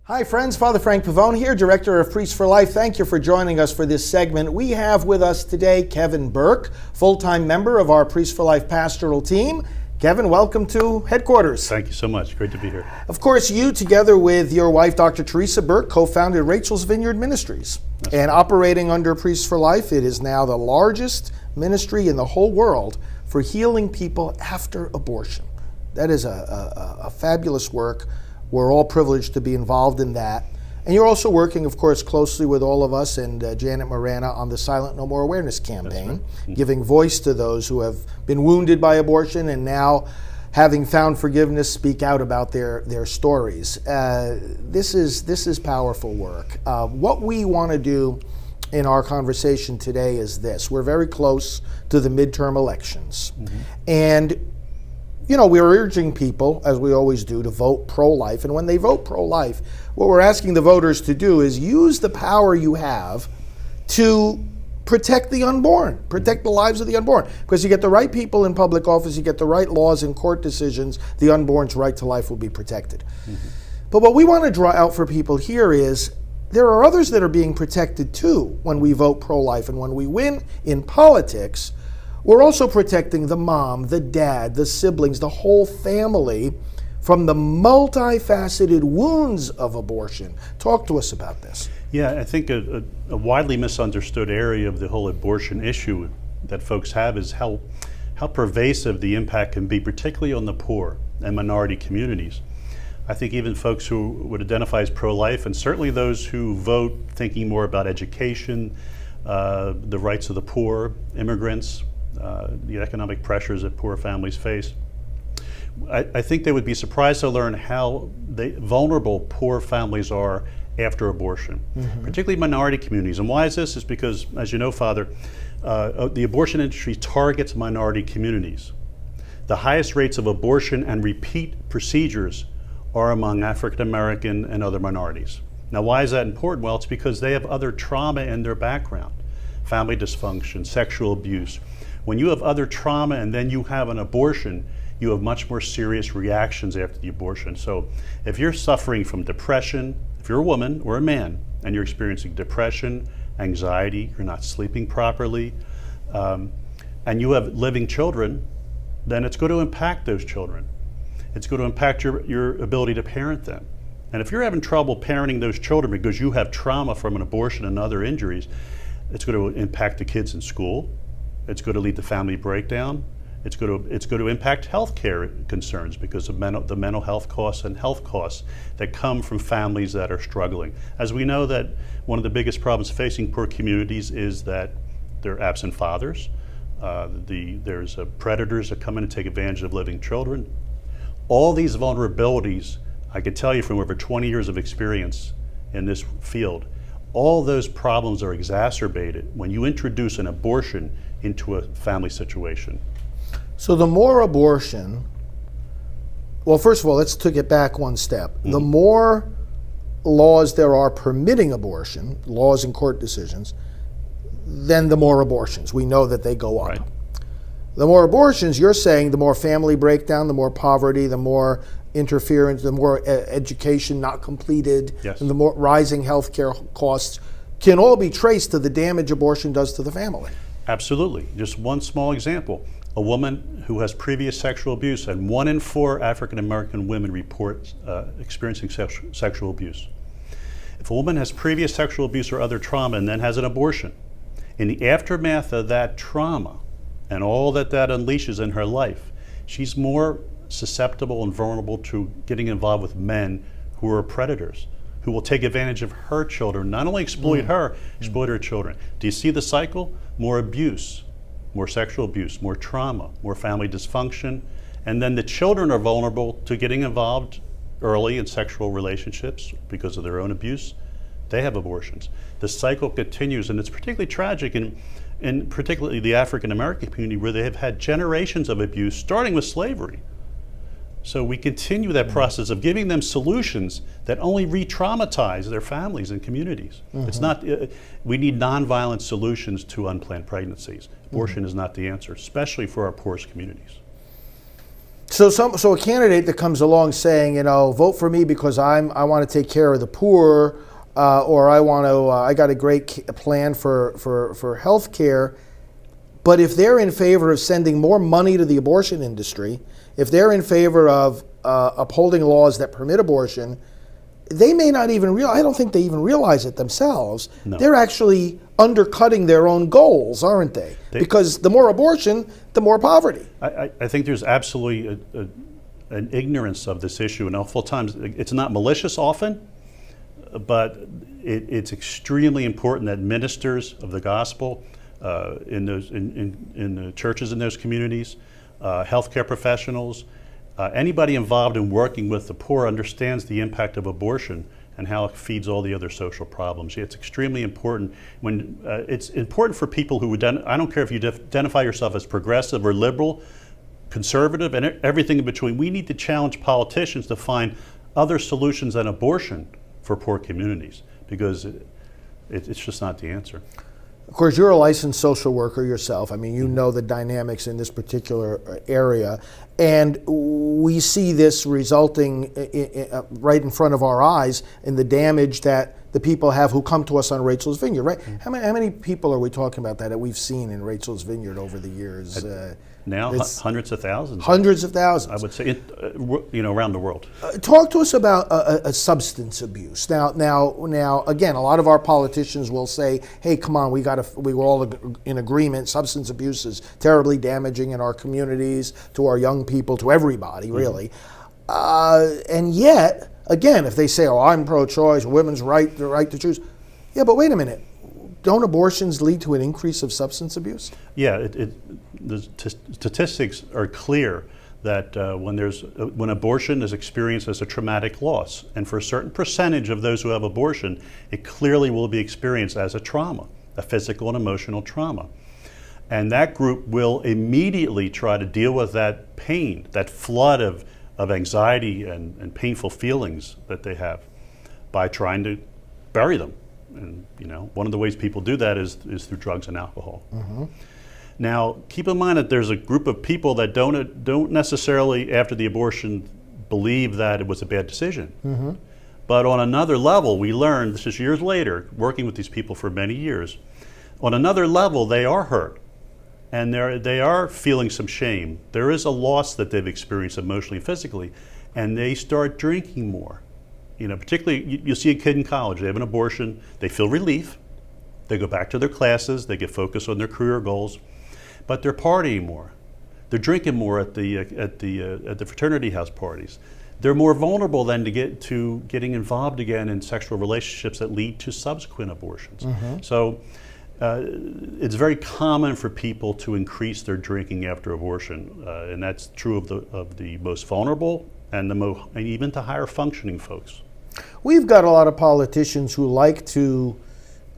Hi friends, Father Frank Pavone here, Director of Priests for Life. Thank you for joining us for this segment. We have with us today Kevin Burke, full-time member of our Priests for Life pastoral team. Kevin, welcome to headquarters. Thank you so much. Great to be here. Of course, you, together with your wife, Dr. Teresa Burke, co-founded Rachel's Vineyard Ministries. And operating under Priests for Life, it is now the largest ministry in the whole world for healing people after abortion. That is a fabulous work. We're all privileged to be involved in that. And you're also working, of course, closely with all of us and Janet Morana on the Silent No More Awareness campaign, giving voice to those who have been wounded by abortion and now, having found forgiveness, speak out about their stories. This is powerful work. What we want to do in our conversation today is this. We're very close to the midterm elections. And you know, we're urging people, as we always do, to vote pro-life. And when they vote pro-life, what we're asking the voters to do is use the power you have to protect the unborn, protect the lives of the unborn. Because you get the right people in public office, you get the right laws and court decisions, the unborn's right to life will be protected. But what we want to draw out for people here is there are others that are being protected too when we vote pro-life. And when we win in politics, we're also protecting the mom, the dad, the siblings, the whole family from the multifaceted wounds of abortion. Talk to us about this. Yeah, I think a widely misunderstood area of the whole abortion issue that folks have is how pervasive the impact can be, particularly on the poor and minority communities. I think even folks who would identify as pro-life, and certainly those who vote thinking more about education, the rights of the poor, immigrants, the economic pressures that poor families face. I think they would be surprised to learn how vulnerable poor families are after abortion, particularly minority communities. And why is this? Is because, as you know, Father, the abortion industry targets minority communities. The highest rates of abortion and repeat procedures are among African American and other minorities. Now, why is that important? Well, it's because they have other trauma in their background, family dysfunction, sexual abuse. When you have other trauma and then you have an abortion, you have much more serious reactions after the abortion. So if you're suffering from depression, if you're a woman or a man and you're experiencing depression, anxiety, you're not sleeping properly, and you have living children, then it's going to impact those children. It's going to impact your ability to parent them. And if you're having trouble parenting those children because you have trauma from an abortion and other injuries, it's going to impact the kids in school. It's going to lead to family breakdown. It's going to impact health care concerns because of the mental health costs and health costs that come from families that are struggling. As we know that one of the biggest problems facing poor communities is that they're absent fathers. There's predators that come in and take advantage of living children. All these vulnerabilities, I can tell you from over 20 years of experience in this field, all those problems are exacerbated when you introduce an abortion into a family situation. So the more abortion, well, first of all, let's take it back one step. The more laws there are permitting abortion, laws and court decisions, then the more abortions. We know that they go up. Right. The more abortions, you're saying the more family breakdown, the more poverty, the more interference, the more education not completed, and the more rising healthcare costs can all be traced to the damage abortion does to the family. Absolutely. Just one small example. A woman who has previous sexual abuse, and 1 in 4 African American women report experiencing sexual abuse. If a woman has previous sexual abuse or other trauma and then has an abortion, in the aftermath of that trauma and all that unleashes in her life, she's more susceptible and vulnerable to getting involved with men who are predators, who will take advantage of her children, not only exploit her, exploit her children. Do you see the cycle? More abuse, more sexual abuse, more trauma, more family dysfunction, and then the children are vulnerable to getting involved early in sexual relationships because of their own abuse. They have abortions. The cycle continues, and it's particularly tragic in particularly the African American community where they have had generations of abuse, starting with slavery. So we continue that process of giving them solutions that only re-traumatize their families and communities. It's not, we need nonviolent solutions to unplanned pregnancies. Abortion is not the answer, especially for our poorest communities. So a candidate that comes along saying, vote for me because I want to take care of the poor, or I got a great plan for health care. But if they're in favor of sending more money to the abortion industry, if they're in favor of upholding laws that permit abortion, they may not even realize, I don't think they even realize it themselves. No. They're actually undercutting their own goals, aren't they? Because the more abortion, the more poverty. I think there's absolutely an ignorance of this issue, and awful times it's not malicious often, but it's extremely important that ministers of the gospel in the churches in those communities, healthcare professionals, anybody involved in working with the poor understands the impact of abortion and how it feeds all the other social problems. It's extremely important. When it's important for people who I don't care if you identify yourself as progressive or liberal, conservative, and everything in between. We need to challenge politicians to find other solutions than abortion for poor communities, because it's just not the answer. Of course, you're a licensed social worker yourself. I mean, you know the dynamics in this particular area. And we see this resulting right in front of our eyes in the damage that the people have who come to us on Rachel's Vineyard, right? How many people are we talking about that we've seen in Rachel's Vineyard over the years? Now, hundreds of thousands. Hundreds of thousands. I would say, around the world. Talk to us about a substance abuse. Now, again, a lot of our politicians will say, "Hey, come on, we were all in agreement. Substance abuse is terribly damaging in our communities, to our young people, to everybody, really." And yet, again, if they say, "Oh, I'm pro-choice, women's right, the right to choose," yeah, but wait a minute. Don't abortions lead to an increase of substance abuse? Yeah, the statistics are clear that when abortion is experienced as a traumatic loss, and for a certain percentage of those who have abortion, it clearly will be experienced as a trauma, a physical and emotional trauma. And that group will immediately try to deal with that pain, that flood of anxiety and painful feelings that they have, by trying to bury them. And one of the ways people do that is through drugs and alcohol. Mm-hmm. Now, keep in mind that there's a group of people that don't necessarily, after the abortion, believe that it was a bad decision. Mm-hmm. But on another level, we learned, this is years later, working with these people for many years, on another level, they are hurt. And they are feeling some shame. There is a loss that they've experienced emotionally and physically, and they start drinking more. Particularly, you see a kid in college, they have an abortion, they feel relief, they go back to their classes, they get focused on their career goals, but they're partying more. They're drinking more at the fraternity house parties. They're more vulnerable then to getting involved again in sexual relationships that lead to subsequent abortions. Mm-hmm. So it's very common for people to increase their drinking after abortion, and that's true of the most vulnerable and even to higher functioning folks. We've got a lot of politicians who like to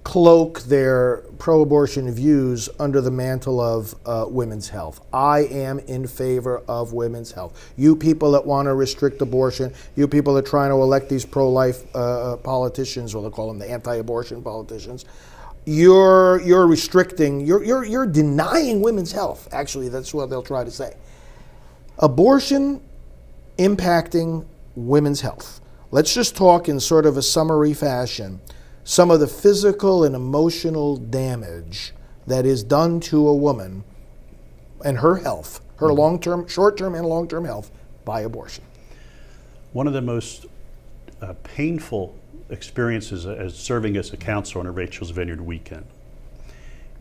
cloak their pro-abortion views under the mantle of women's health. I am in favor of women's health. You people that want to restrict abortion, you people that are trying to elect these pro-life politicians, or they'll call them the anti-abortion politicians, you're restricting, you're denying women's health. Actually, that's what they'll try to say. Abortion impacting women's health. Let's just talk in sort of a summary fashion. Some of the physical and emotional damage that is done to a woman and her health, her long-term, short-term and long-term health, by abortion. One of the most painful experiences as serving as a counselor on a Rachel's Vineyard weekend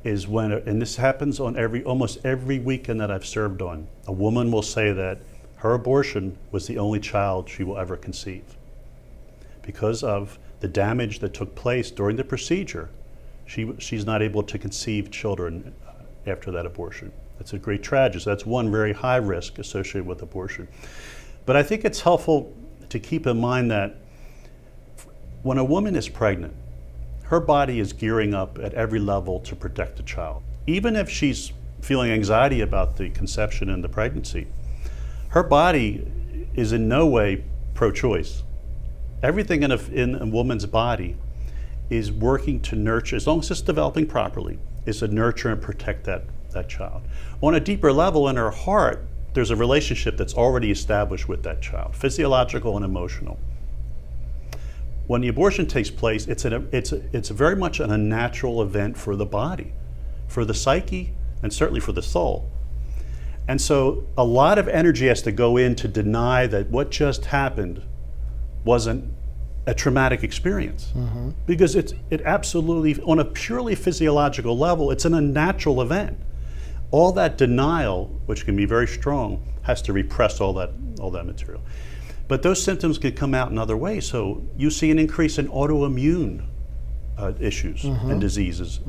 is when, and this happens on almost every weekend that I've served on, a woman will say that her abortion was the only child she will ever conceive. Because of the damage that took place during the procedure, she's not able to conceive children after that abortion. That's a great tragedy. So that's one very high risk associated with abortion. But I think it's helpful to keep in mind that when a woman is pregnant, her body is gearing up at every level to protect the child. Even if she's feeling anxiety about the conception and the pregnancy, her body is in no way pro-choice. Everything in a woman's body is working to nurture, as long as it's developing properly, is to nurture and protect that child. On a deeper level in her heart, there's a relationship that's already established with that child, physiological and emotional. When the abortion takes place, it's very much an unnatural event for the body, for the psyche, and certainly for the soul. And so a lot of energy has to go in to deny that what just happened wasn't a traumatic experience. Because it absolutely, on a purely physiological level, it's an unnatural event. All that denial, which can be very strong, has to repress all that material. But those symptoms can come out in other ways. So you see an increase in autoimmune issues and diseases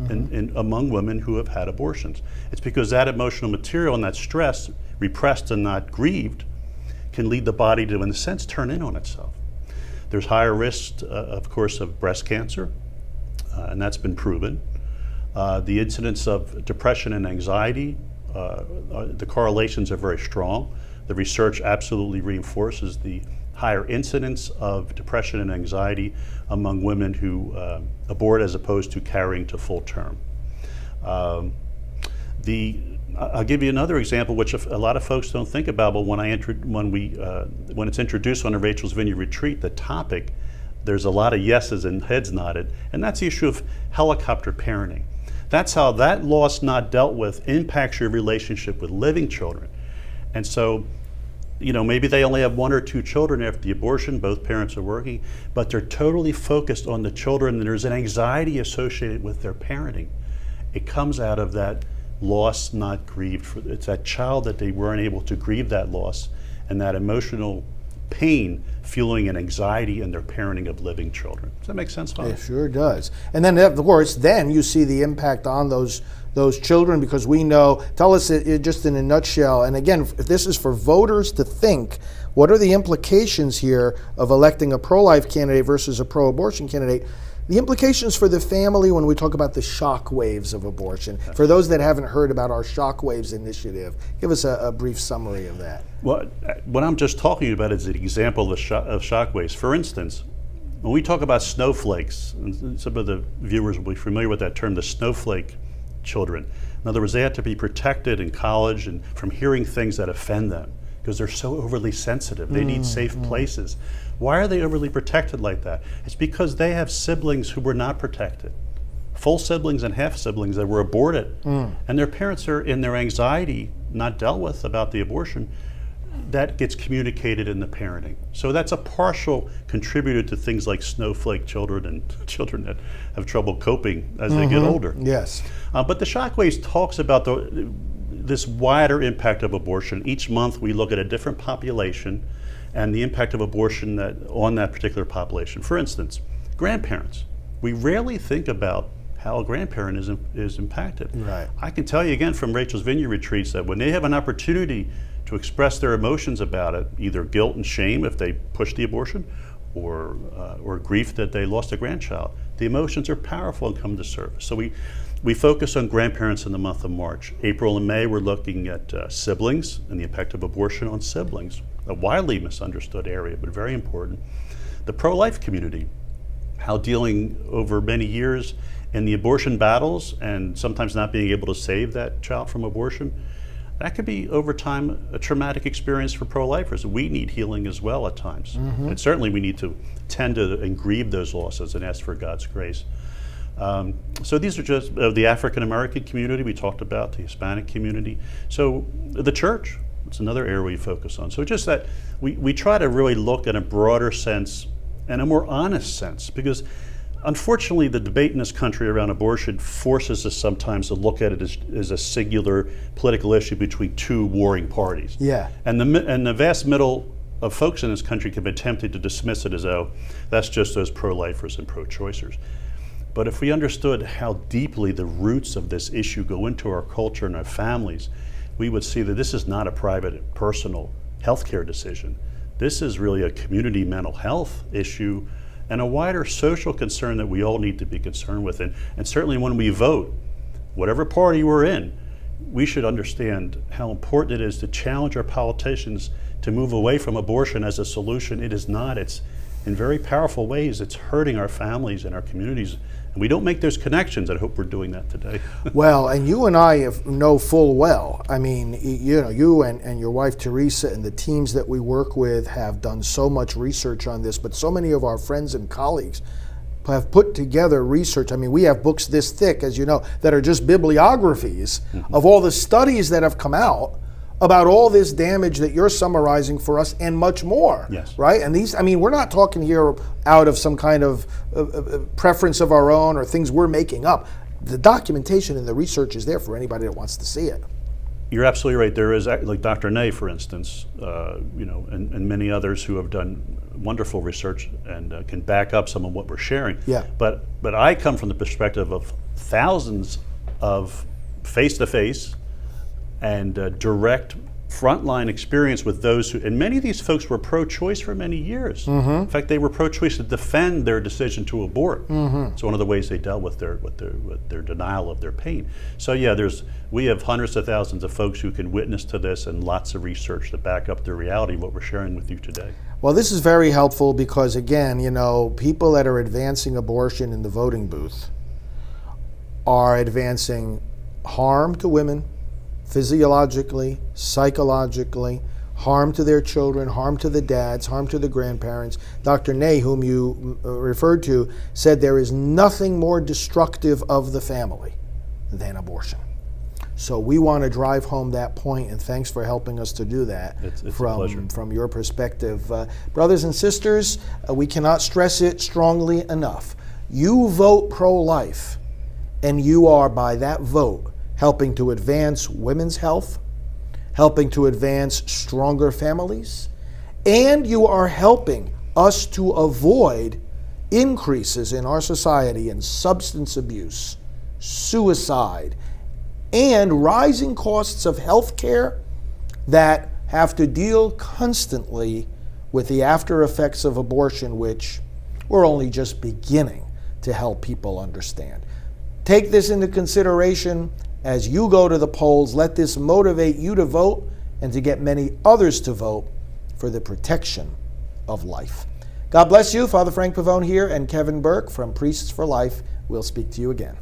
among women who have had abortions. It's because that emotional material and that stress, repressed and not grieved, can lead the body to, in a sense, turn in on itself. There's higher risk, of course, of breast cancer, and that's been proven. The incidence of depression and anxiety, the correlations are very strong. The research absolutely reinforces the higher incidence of depression and anxiety among women who abort as opposed to carrying to full term. I'll give you another example, which a lot of folks don't think about, but when it's introduced on a Rachel's Vineyard retreat, the topic, there's a lot of yeses and heads nodded, and that's the issue of helicopter parenting. That's how that loss not dealt with impacts your relationship with living children. And so, maybe they only have 1 or 2 children after the abortion, both parents are working, but they're totally focused on the children, and there's an anxiety associated with their parenting. It comes out of that loss not grieved. It's that child that they weren't able to grieve that loss, and that emotional pain fueling an anxiety in their parenting of living children. Does that make sense, Father? It sure does. And then, of course, then you see the impact on those children, because we know, tell us it just in a nutshell, and again, if this is for voters to think, what are the implications here of electing a pro-life candidate versus a pro-abortion candidate? The implications for the family when we talk about the shock waves of abortion. For those that haven't heard about our shock waves initiative, give us a brief summary of that. Well, what I'm just talking about is an example of shock waves. For instance, when we talk about snowflakes, and some of the viewers will be familiar with that term, the snowflake children. In other words, they have to be protected in college and from hearing things that offend them because they're so overly sensitive. They need safe places. Why are they overly protected like that? It's because they have siblings who were not protected. Full siblings and half siblings that were aborted. And their parents are, in their anxiety, not dealt with about the abortion. That gets communicated in the parenting. So that's a partial contributor to things like snowflake children and children that have trouble coping as they get older. Yes. But the Shockwaves talks about this wider impact of abortion. Each month we look at a different population and the impact of abortion on that particular population. For instance, grandparents. We rarely think about how a grandparent is impacted. Right. I can tell you again from Rachel's Vineyard retreats that when they have an opportunity to express their emotions about it, either guilt and shame if they push the abortion, or grief that they lost a grandchild, the emotions are powerful and come to surface. So we focus on grandparents in the month of March. April and May, we're looking at siblings and the impact of abortion on siblings, a widely misunderstood area, but very important. The pro-life community, how dealing over many years in the abortion battles and sometimes not being able to save that child from abortion, that could be over time a traumatic experience for pro-lifers. We need healing as well at times. And certainly we need to tend to and grieve those losses and ask for God's grace. So these are just the African American community we talked about, the Hispanic community. So the church, it's another area we focus on. So just that we try to really look at a broader sense and a more honest sense, because unfortunately the debate in this country around abortion forces us sometimes to look at it as a singular political issue between two warring parties. Yeah. And the vast middle of folks in this country can be tempted to dismiss it as, oh, that's just those pro-lifers and pro-choicers. But if we understood how deeply the roots of this issue go into our culture and our families, we would see that this is not a private, personal healthcare decision. This is really a community mental health issue and a wider social concern that we all need to be concerned with. And certainly when we vote, whatever party we're in, we should understand how important it is to challenge our politicians to move away from abortion as a solution. It is not. It's in very powerful ways. It's hurting our families and our communities. And we don't make those connections. I hope we're doing that today. Well, and you and I know full well. I mean, you and your wife Teresa and the teams that we work with have done so much research on this, but so many of our friends and colleagues have put together research. I mean, we have books this thick, as you know, that are just bibliographies of all the studies that have come out about all this damage that you're summarizing for us and much more. Yes. Right? And these, I mean, we're not talking here out of some kind of preference of our own or things we're making up. The documentation and the research is there for anybody that wants to see it. You're absolutely right. There is, like Dr. Ney, for instance, and many others who have done wonderful research and can back up some of what we're sharing. Yeah. But I come from the perspective of thousands of face-to-face and direct frontline experience with those who, and many of these folks were pro-choice for many years. In fact, they were pro-choice to defend their decision to abort. It's one of the ways they dealt with their denial of their pain. So yeah, we have hundreds of thousands of folks who can witness to this, and lots of research to back up the reality of what we're sharing with you today. Well, this is very helpful because, again, people that are advancing abortion in the voting booth are advancing harm to women, physiologically, psychologically, harm to their children, harm to the dads, harm to the grandparents. Dr. Ney, whom you referred to, said there is nothing more destructive of the family than abortion. So we want to drive home that point, and thanks for helping us to do that. It's a pleasure. From your perspective. Brothers and sisters, we cannot stress it strongly enough. You vote pro-life, and you are, by that vote, helping to advance women's health, helping to advance stronger families, and you are helping us to avoid increases in our society in substance abuse, suicide, and rising costs of health care that have to deal constantly with the after effects of abortion, which we're only just beginning to help people understand. Take this into consideration as you go to the polls. Let this motivate you to vote and to get many others to vote for the protection of life. God bless you. Father Frank Pavone here and Kevin Burke from Priests for Life. We'll speak to you again.